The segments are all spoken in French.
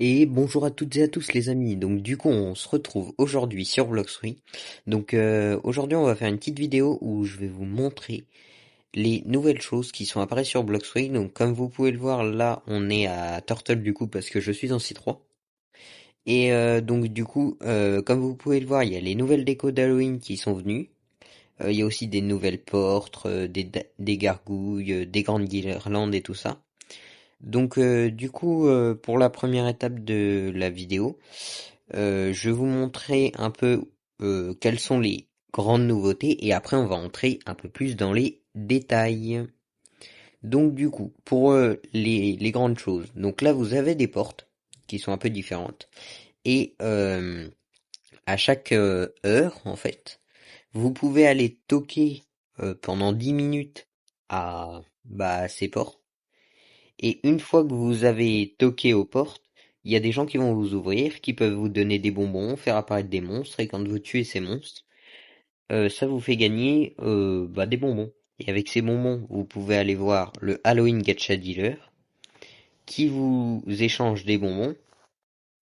Et bonjour à toutes et à tous les amis. Donc du coup on se retrouve aujourd'hui sur Bloxfree. Donc aujourd'hui on va faire une petite vidéo où je vais vous montrer les nouvelles choses qui sont apparues sur Bloxfree. Donc comme vous pouvez le voir là on est à Turtle du coup parce que je suis en C3. Et donc du coup comme vous pouvez le voir il y a les nouvelles décos d'Halloween qui sont venues. Il y a aussi des nouvelles portes, des gargouilles, des grandes guirlandes et tout ça. Donc du coup pour la première étape de la vidéo, je vais vous montrer un peu quelles sont les grandes nouveautés et après on va entrer un peu plus dans les détails. Donc du coup pour les grandes choses, donc là vous avez des portes qui sont un peu différentes et à chaque heure en fait, vous pouvez aller toquer pendant 10 minutes à ces portes. Et une fois que vous avez toqué aux portes, il y a des gens qui vont vous ouvrir, qui peuvent vous donner des bonbons, faire apparaître des monstres, et quand vous tuez ces monstres, ça vous fait gagner des bonbons. Et avec ces bonbons, vous pouvez aller voir le Halloween Gacha Dealer, qui vous échange des bonbons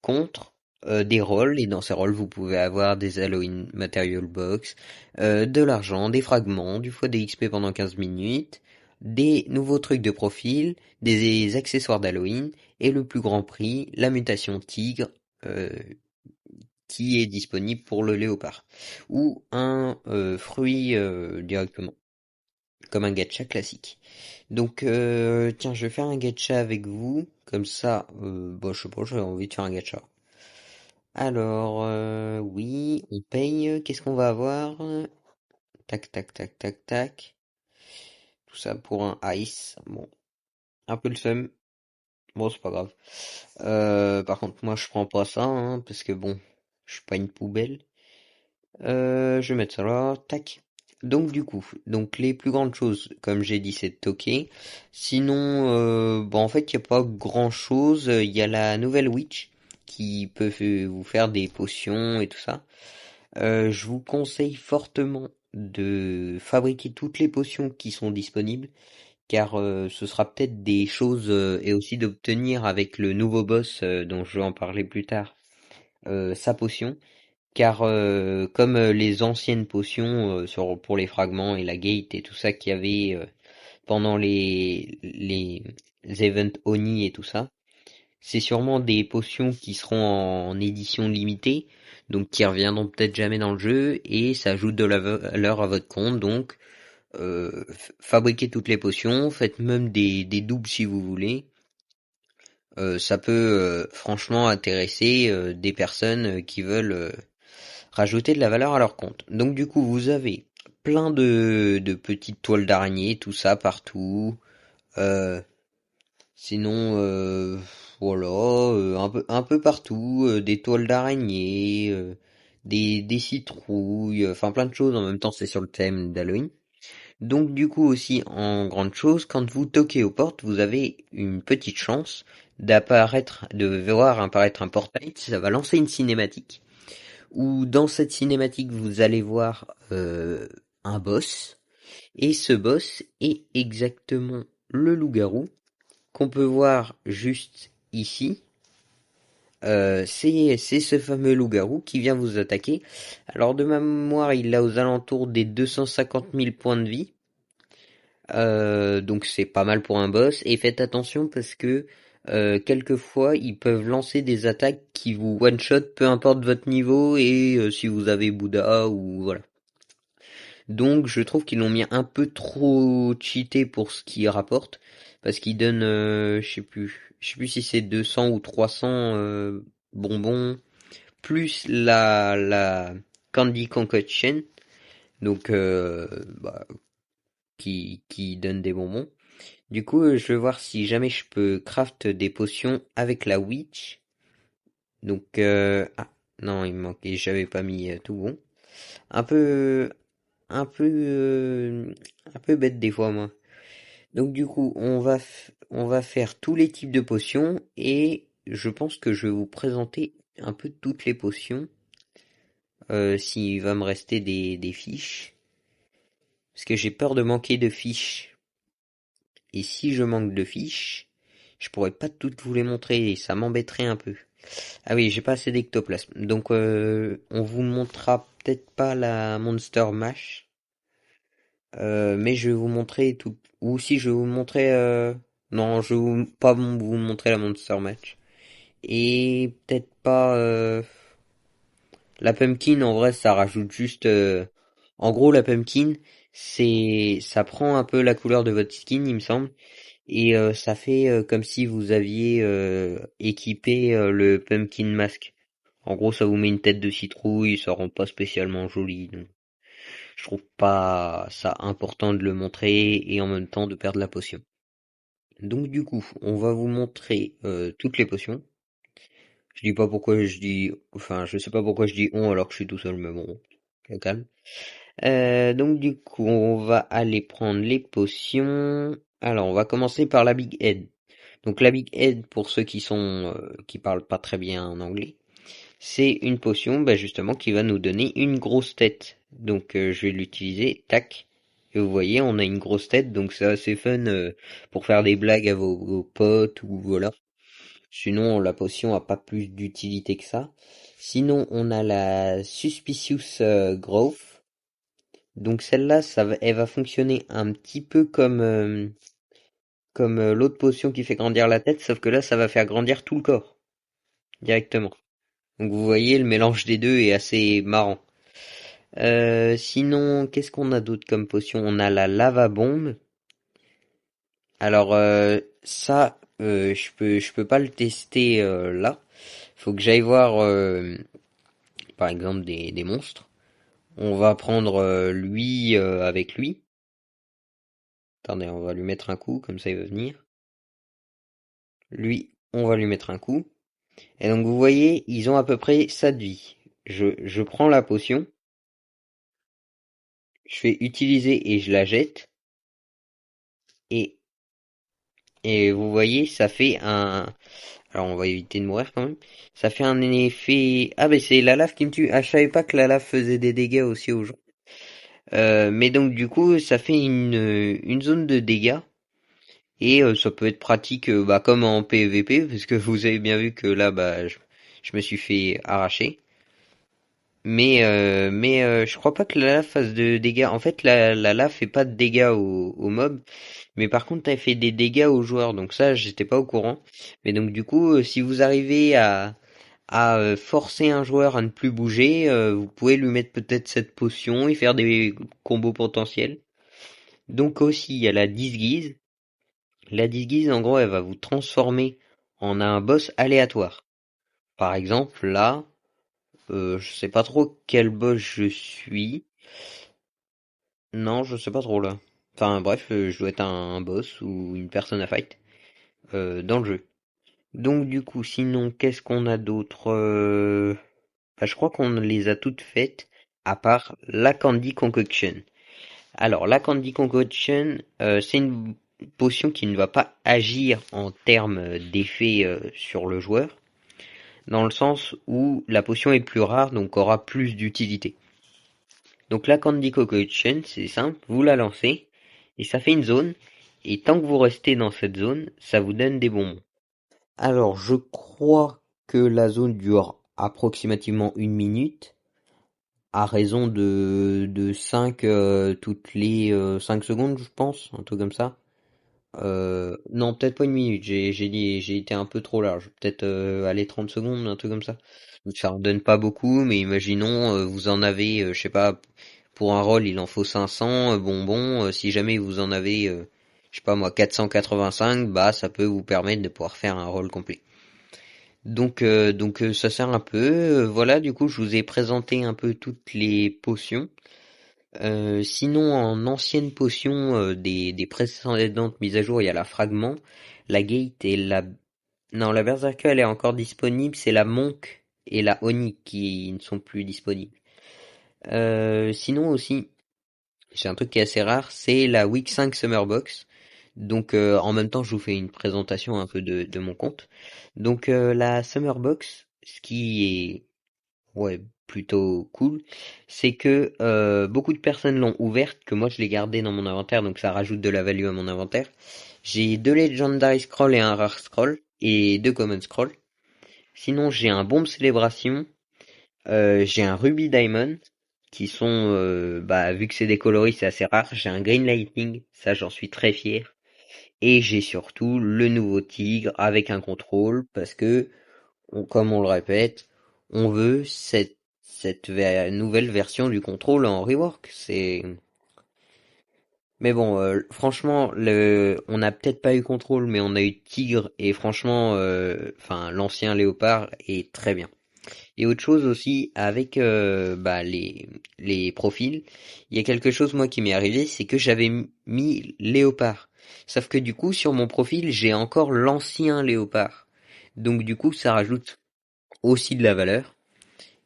contre des rôles, et dans ces rôles, vous pouvez avoir des Halloween Material Box, de l'argent, des fragments, du fois des XP pendant 15 minutes, des nouveaux trucs de profil, des accessoires d'Halloween, et le plus grand prix, la mutation tigre, euh, qui est disponible pour le léopard. Ou un fruit directement, comme un gacha classique. Donc, tiens, je vais faire un gacha avec vous, comme ça, je sais pas, j'avais envie de faire un gacha. Alors, oui, on paye. Qu'est-ce qu'on va avoir? Tac, tac, tac, tac, tac. Tout ça pour un ice. Bon, un peu le seum. Bon, c'est pas grave. Par contre, moi, je prends pas ça, hein, parce que bon, je suis pas une poubelle. Je vais mettre ça là. Tac. Donc, du coup, donc les plus grandes choses, comme j'ai dit, c'est de toquer. Sinon, en fait, il n'y a pas grand-chose. Il y a la nouvelle Witch qui peut vous faire des potions et tout ça. Je vous conseille fortement de fabriquer toutes les potions qui sont disponibles, car ce sera peut-être des choses et aussi d'obtenir avec le nouveau boss dont je vais en parler plus tard, sa potion, car comme les anciennes potions pour les fragments et la gate et tout ça qu'il y avait pendant les events Oni et tout ça, c'est sûrement des potions qui seront en édition limitée, donc qui reviendront peut-être jamais dans le jeu, et ça ajoute de la valeur à votre compte, donc fabriquez toutes les potions, faites même des doubles si vous voulez. Ça peut franchement intéresser des personnes qui veulent rajouter de la valeur à leur compte. Donc du coup vous avez plein de petites toiles d'araignée, tout ça partout. Euh, Sinon, voilà, un peu partout, des toiles d'araignée, des citrouilles, enfin plein de choses en même temps, c'est sur le thème d'Halloween. Donc du coup aussi, en grande chose, quand vous toquez aux portes, vous avez une petite chance de voir apparaître un portail, ça va lancer une cinématique, où dans cette cinématique, vous allez voir un boss, et ce boss est exactement le loup-garou, qu'on peut voir juste ici, c'est ce fameux loup-garou qui vient vous attaquer. Alors de ma mémoire, il a aux alentours des 250 000 points de vie. Donc c'est pas mal pour un boss. Et faites attention parce que quelquefois ils peuvent lancer des attaques qui vous one-shot, peu importe votre niveau et si vous avez Bouddha ou voilà. Donc je trouve qu'ils l'ont mis un peu trop cheaté pour ce qu'il rapporte, parce qu'il donne, je sais plus si c'est 200 ou 300 bonbons, plus la Candy Concoction, donc qui donne des bonbons. Du coup, je vais voir si jamais je peux craft des potions avec la Witch. Donc, ah, non, il me manquait, j'avais pas mis tout bon. Un peu, un peu, un peu bête des fois, moi. Donc du coup, on va faire tous les types de potions et je pense que je vais vous présenter un peu toutes les potions, s'il va me rester des fiches, parce que j'ai peur de manquer de fiches. Et si je manque de fiches, je pourrais pas toutes vous les montrer et ça m'embêterait un peu. Ah oui, j'ai pas assez d'ectoplasme. Donc on vous montrera peut-être pas la Monster Mash, mais je vais vous montrer tout. Ou si je vais vous montrer, non, je vais pas vous montrer la Monster Mash. Et peut-être pas la pumpkin. En vrai, ça rajoute juste. En gros, la pumpkin, ça prend un peu la couleur de votre skin, il me semble. Et ça fait comme si vous aviez équipé le pumpkin mask. En gros, ça vous met une tête de citrouille, ça rend pas spécialement joli. Donc, je trouve pas ça important de le montrer et en même temps de perdre la potion. Donc du coup, on va vous montrer toutes les potions. Je dis pas pourquoi je dis, enfin, je sais pas pourquoi je dis on alors que je suis tout seul, mais bon, calme. Donc du coup, on va aller prendre les potions. Alors, on va commencer par la Big Head. Donc la Big Head, pour ceux qui parlent pas très bien en anglais, c'est une potion, bah, justement, qui va nous donner une grosse tête. Donc je vais l'utiliser, tac. Et vous voyez, on a une grosse tête, donc c'est assez fun pour faire des blagues à vos potes ou voilà. Sinon, la potion a pas plus d'utilité que ça. Sinon, on a la Suspicious Growth. Donc celle-là, elle va fonctionner un petit peu comme l'autre potion qui fait grandir la tête, sauf que là, ça va faire grandir tout le corps directement. Donc vous voyez, le mélange des deux est assez marrant. Sinon, qu'est-ce qu'on a d'autre comme potion? On a la lava bombe. Alors ça, je peux pas le tester là. Faut que j'aille voir, par exemple, des monstres. On va prendre lui avec lui. Attendez, on va lui mettre un coup, comme ça il va venir. Lui, on va lui mettre un coup. Et donc vous voyez, ils ont à peu près ça de vie. Je prends la potion, je fais utiliser et je la jette. Et, et vous voyez, ça fait un... Alors on va éviter de mourir quand même. Ça fait un effet... Ah ben c'est la lave qui me tue. Ah je savais pas que la lave faisait des dégâts aussi aux gens. Mais donc du coup ça fait une zone de dégâts. Et ça peut être pratique bah, comme en PvP, parce que vous avez bien vu que là bah je me suis fait arracher. Mais je crois pas que la lave fasse de dégâts. En fait, la lave fait pas de dégâts aux mobs, mais par contre, elle fait des dégâts aux joueurs. Donc ça, j'étais pas au courant. Mais donc du coup, si vous arrivez à forcer un joueur à ne plus bouger, vous pouvez lui mettre peut-être cette potion et faire des combos potentiels. Donc aussi, il y a la disguise. La disguise, en gros, elle va vous transformer en un boss aléatoire. Par exemple, là, je sais pas trop quel boss je suis. Non, je sais pas trop là. Enfin bref, je dois être un boss ou une personne à fight dans le jeu. Donc du coup, sinon, qu'est-ce qu'on a d'autre bah, je crois qu'on les a toutes faites, à part la Candy Concoction. Alors, la Candy Concoction, c'est une potion qui ne va pas agir en termes d'effet sur le joueur, dans le sens où la potion est plus rare, donc aura plus d'utilité. Donc la Candy Concoction, c'est simple, vous la lancez, et ça fait une zone, et tant que vous restez dans cette zone, ça vous donne des bonbons. Alors je crois que la zone dure approximativement 1 minute, à raison de 5 toutes les 5 secondes, je pense, un truc comme ça. Non, peut-être pas 1 minute, j'ai été un peu trop large. Peut-être aller 30 secondes, un truc comme ça. Donc, ça en donne pas beaucoup, mais imaginons vous en avez, je sais pas, pour un rôle il en faut 500 bonbons. Si jamais vous en avez, je sais pas moi, 485, bah ça peut vous permettre de pouvoir faire un rôle complet. Donc ça sert un peu. Voilà, du coup je vous ai présenté un peu toutes les potions. Sinon, en ancienne potion des précédentes mises à jour, il y a la Fragment, la Gate et la... Non, la Berserker, elle est encore disponible, c'est la Monk et la Oni qui ne sont plus disponibles. Sinon aussi, j'ai un truc qui est assez rare, c'est la Week 5 Summer Box. Donc en même temps, je vous fais une présentation un peu de mon compte. Donc la Summer Box, ce qui est ouais, plutôt cool, c'est que beaucoup de personnes l'ont ouverte, que moi je l'ai gardée dans mon inventaire, donc ça rajoute de la value à mon inventaire. J'ai 2 Legendary Scroll et un Rare Scroll, et 2 Common Scroll. Sinon, j'ai un Bombe Célébration, j'ai un Ruby Diamond, qui sont, bah, vu que c'est des coloris, c'est assez rare. J'ai un Green Lightning, ça j'en suis très fier. Et j'ai surtout le nouveau Tigre avec un contrôle, parce que, comme on le répète, on veut cette nouvelle version du contrôle en rework. Mais bon, franchement, on n'a peut-être pas eu contrôle, mais on a eu Tigre, et franchement, enfin, l'ancien Léopard est très bien. Et autre chose aussi, avec bah, les profils, il y a quelque chose moi qui m'est arrivé, c'est que j'avais mis Léopard. Sauf que du coup, sur mon profil, j'ai encore l'ancien Léopard. Donc du coup, ça rajoute aussi de la valeur.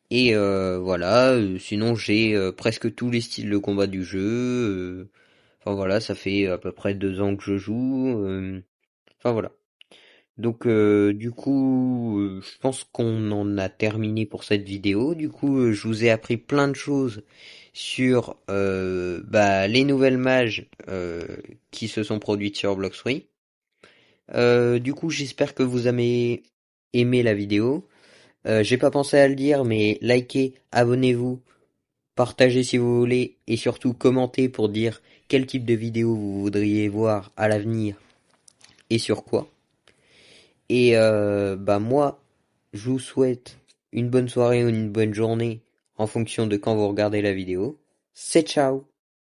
Et voilà, sinon j'ai presque tous les styles de combat du jeu. Enfin voilà, ça fait à peu près 2 ans que je joue. Enfin voilà. Donc du coup, je pense qu'on en a terminé pour cette vidéo. Du coup, je vous ai appris plein de choses sur bah, les nouvelles mages qui se sont produites sur Bloxfree. Du coup, j'espère que vous avez aimé la vidéo. J'ai pas pensé à le dire, mais likez, abonnez-vous, partagez si vous voulez, et surtout commentez pour dire quel type de vidéo vous voudriez voir à l'avenir et sur quoi. Et bah moi, je vous souhaite une bonne soirée ou une bonne journée en fonction de quand vous regardez la vidéo. C'est ciao!